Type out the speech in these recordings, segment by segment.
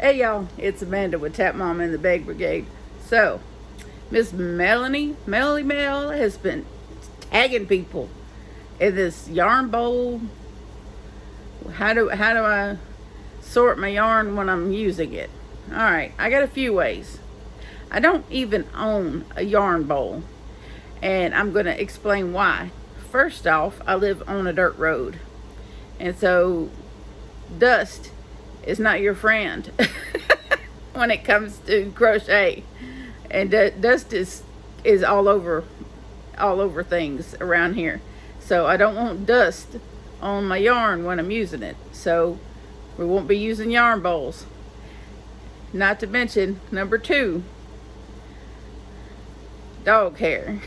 Hey y'all, it's Amanda with Tap Mom and the Bag Brigade. So, Miss Melanie Mel has been tagging people in this yarn bowl. How do I sort my yarn when I'm using it? Alright, I got a few ways. I don't even own a yarn bowl, and I'm going to explain why. First off, I live on a dirt road, and so dust is not your friend when it comes to crochet, and dust is all over things around here. So I don't want dust on my yarn when I'm using it, so we won't be using yarn bowls. Not to mention, number 2, dog hair.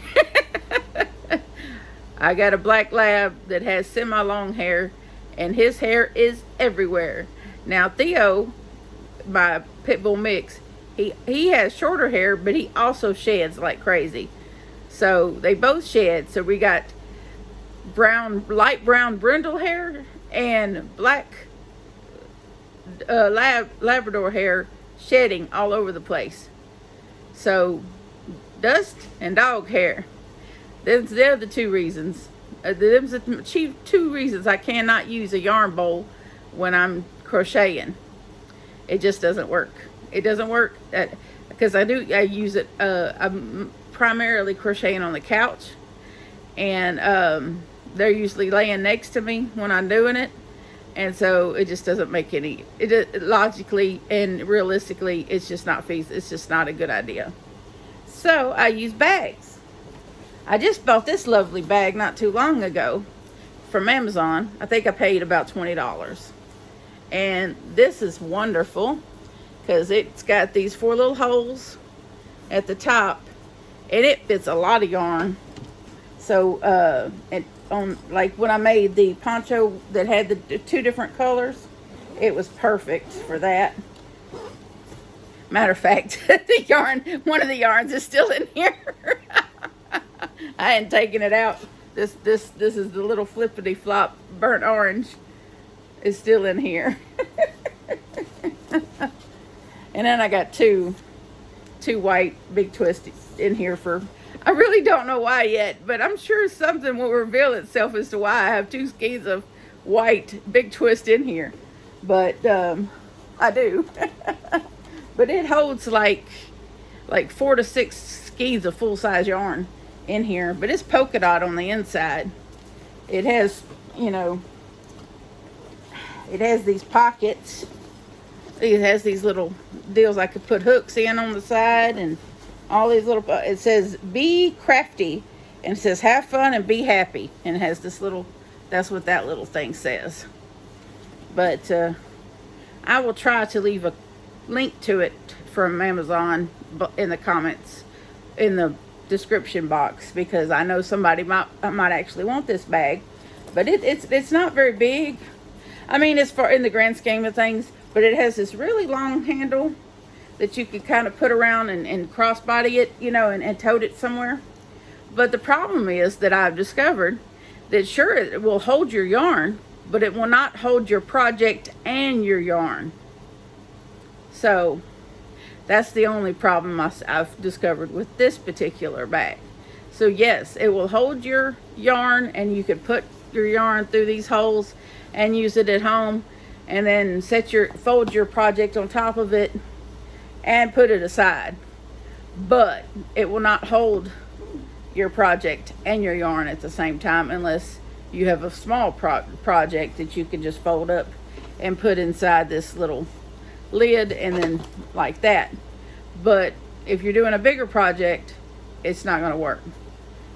I got a black lab that has semi-long hair, and his hair is everywhere. Now Theo, my pit bull mix, he has shorter hair, but he also sheds like crazy. So they both shed. So we got light brown brindle hair and black Labrador hair shedding all over the place. So dust and dog hair. They're the 2 reasons. Them's the chief 2 reasons I cannot use a yarn bowl when I'm crocheting. It just doesn't work. It doesn't work because I use it. I'm primarily crocheting on the couch, and they're usually laying next to me when I'm doing it, and so it just doesn't make any. Logically and realistically, it's just not feasible. It's just not a good idea. So I use bags. I just bought this lovely bag not too long ago from Amazon. I think I paid about $20. And this is wonderful because it's got these 4 little holes at the top, and it fits a lot of yarn. So like when I made the poncho that had the 2 different colors, it was perfect for that. Matter of fact, one of the yarns is still in here. I hadn't taken it out. This is the little flippity flop burnt orange is still in here. And then I got two white big twists in here I really don't know why yet, but I'm sure something will reveal itself as to why I have 2 skeins of white big twist in here. But I do. But it holds like 4 to 6 skeins of full size yarn in here, but it's polka dot on the inside. It has, it has these pockets. It has these little deals I could put hooks in on the side, and all these little, it says be crafty, and it says have fun and be happy, and it has this little, that's what that little thing says. But I will try to leave a link to it from Amazon in the comments, in the description box, because I know somebody might actually want this bag. But it's not very big. I mean, it's in the grand scheme of things, but it has this really long handle that you could kind of put around and crossbody it, and tote it somewhere. But the problem is that I've discovered that sure, it will hold your yarn, but it will not hold your project and your yarn. So that's the only problem I've discovered with this particular bag. So yes, it will hold your yarn, and you could put your yarn through these holes and use it at home, and then fold your project on top of it and put it aside. But it will not hold your project and your yarn at the same time, unless you have a small project that you can just fold up and put inside this little lid, and then like that. But if you're doing a bigger project, it's not going to work.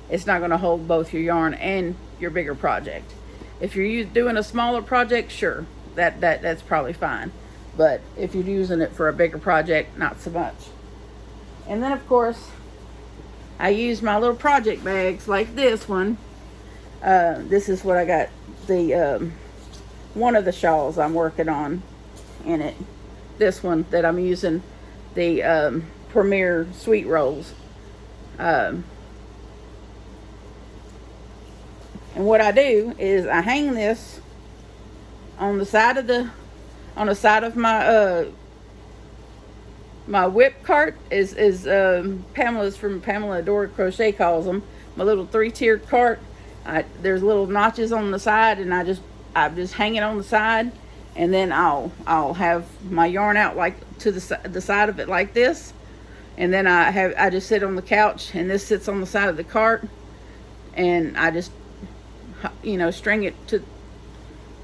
It's not going to hold both your yarn and your bigger project. If you're doing a smaller project, sure, that's probably fine. But if you're using it for a bigger project, not so much. And then of course, I use my little project bags like this one. This is what I got the one of the shawls I'm working on in it. This one that I'm using, the Premier Sweet Rolls. And what I do is I hang this on the side of my my whip cart is Pamela's, from Pamela Adora Crochet calls them, my little 3-tiered cart. There's little notches on the side, and I just hang it on the side, and then I'll have my yarn out like to the side of it like this, and then I just sit on the couch, and this sits on the side of the cart, and I just string it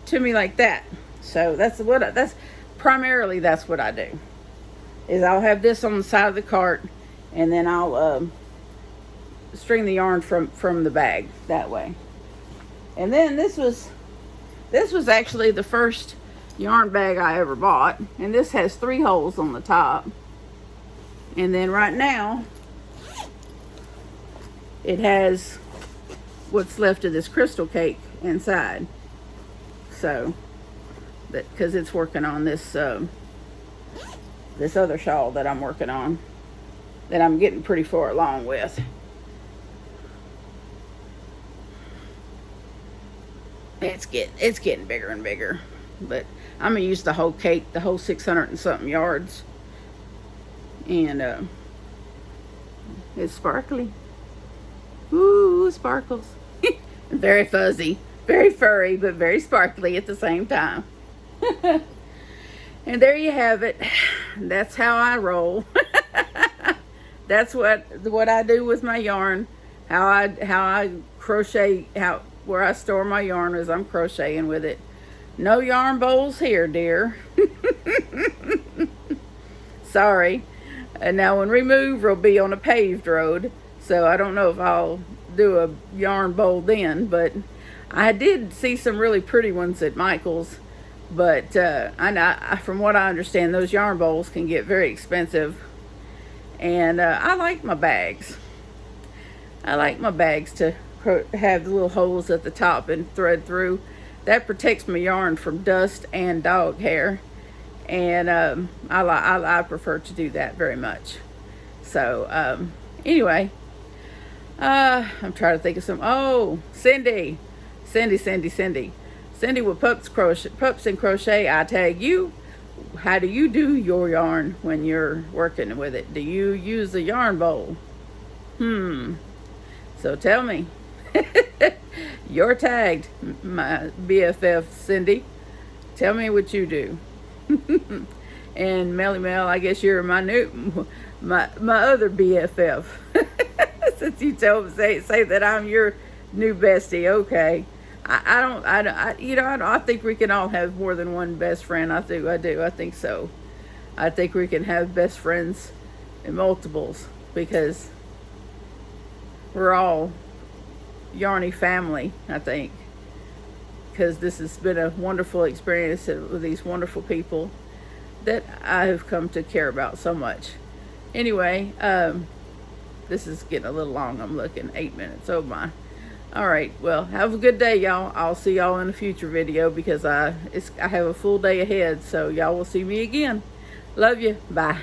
to me like that. So that's primarily what I do. Is I'll have this on the side of the cart, and then I'll string the yarn from the bag that way. And then this was actually the first yarn bag I ever bought, and this has 3 holes on the top, and then right now it has what's left of this crystal cake inside. So that, because it's working on this this other shawl that I'm working on, that I'm getting pretty far along with. It's getting bigger and bigger, but I'm gonna use the whole cake, the whole 600 and something yards, and it's sparkly. Ooh, sparkles. Very fuzzy, very furry, but very sparkly at the same time. And there you have it. That's how I roll. That's what I do with my yarn. How I crochet, where I store my yarn is I'm crocheting with it. No yarn bowls here, dear. Sorry. And now when we move, we'll be on a paved road, so I don't know if I'll do a yarn bowl then, but I did see some really pretty ones at Michael's. But from what I understand, those yarn bowls can get very expensive. And I like my bags. I like my bags to have the little holes at the top and thread through. That protects my yarn from dust and dog hair. And I prefer to do that very much. So anyway, I'm trying to think of some. Oh, Cindy with Pups and Crochet. I tag you. How do you do your yarn when you're working with it? Do you use a yarn bowl? So tell me. You're tagged, my BFF Cindy. Tell me what you do. And Melly Mel, I guess you're my other BFF. Since you say that I'm your new bestie. Okay. I think we can all have more than one best friend. I do. I think so. I think we can have best friends in multiples, because we're all yarny family, I think. Because this has been a wonderful experience with these wonderful people that I have come to care about so much. Anyway, this is getting a little long. I'm looking 8 minutes. Oh my. All right, well, have a good day, y'all. I'll see y'all in a future video, because I have a full day ahead, so y'all will see me again. Love you. Bye.